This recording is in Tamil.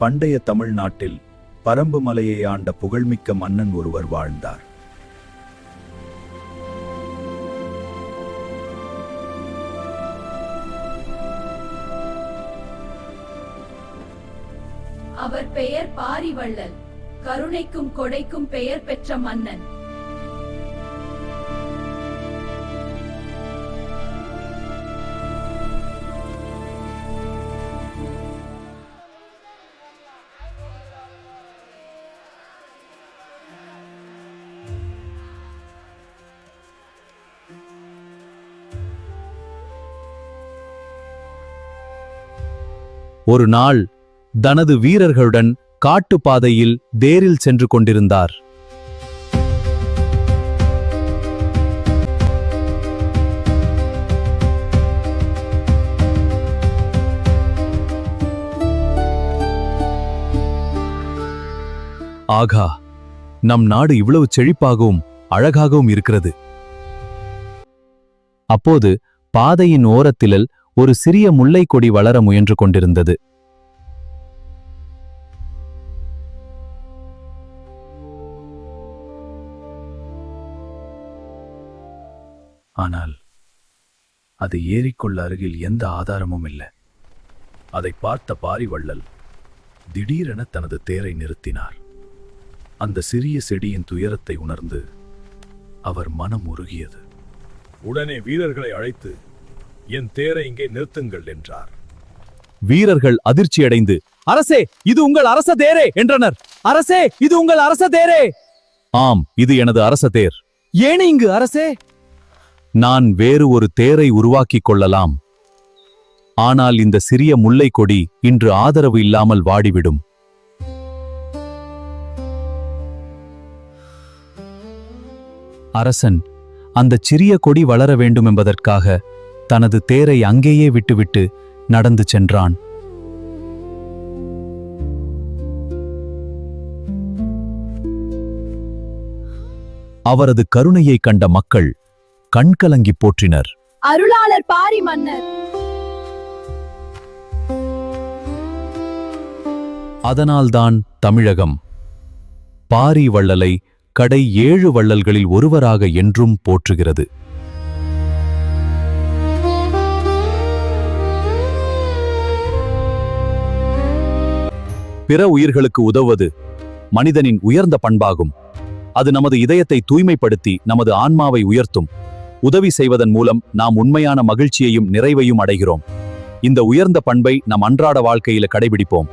பண்டைய தமிழ்நாட்டில் பரம்பு மலையை ஆண்ட புகழ்மிக்க மன்னன் ஒருவர் வாழ்ந்தார். அவர் பெயர் பாரிவள்ளல். கருணைக்கும் கொடைக்கும் பெயர் பெற்ற மன்னன். ஒரு நாள் தனது வீரர்களுடன் காட்டுப்பாதையில் தேரில் சென்று கொண்டிருந்தார். ஆகா, நம் நாடு இவ்வளவு செழிப்பாகவும் அழகாகவும் இருக்கிறது. அப்போது பாதையின் ஓரத்தில் ஒரு சிறிய முல்லை கொடி வளர முயன்று கொண்டிருந்தது. ஆனால் அது ஏரிக்குள்ள அருகில் எந்த ஆதாரமும் இல்லை. அதை பார்த்த பாரிவள்ளல் திடீரென தனது தேரை நிறுத்தினார். அந்த சிறிய செடியின் துயரத்தை உணர்ந்து அவர் மனம் உருகியது. உடனே வீரர்களை அழைத்து என் தேரை இங்கே நிறுத்துங்கள் என்றார். வீரர்கள் அதிர்ச்சியடைந்து, அரசே, இது உங்கள் அரச தேரே என்றனர். அரசே, இது உங்கள் அரச தேரே. ஆம், இது எனது அரச தேர். ஏன் இங்கு அரசே? நான் வேறு ஒரு தேரை உருவாக்கிக் கொள்ளலாம். ஆனால் இந்த சிறிய முல்லை கொடி இன்று ஆதரவு இல்லாமல் வாடிவிடும். அரசன் அந்த சிறிய கொடி வளர வேண்டும் என்பதற்காக தனது தேரை அங்கேயே விட்டுவிட்டு நடந்து சென்றான். அவரது கருணையை கண்ட மக்கள் கண்கலங்கி போற்றினர். அருளாளர் பாரி மன்னர். அதனால்தான் தமிழகம் பாரி வள்ளலை கடை 7 வள்ளல்களில் ஒருவராக என்றும் போற்றுகிறது. பிற உயிர்களுக்கு உதவுவது மனிதனின் உயர்ந்த பண்பாகும். அது நமது இதயத்தை தூய்மைப்படுத்தி நமது ஆன்மாவை உயர்த்தும். உதவி செய்வதன் மூலம் நாம் உண்மையான மகிழ்ச்சியையும் நிறைவையும் அடைகிறோம். இந்த உயர்ந்த பண்பை நம் அன்றாட வாழ்க்கையில கடைபிடிப்போம்.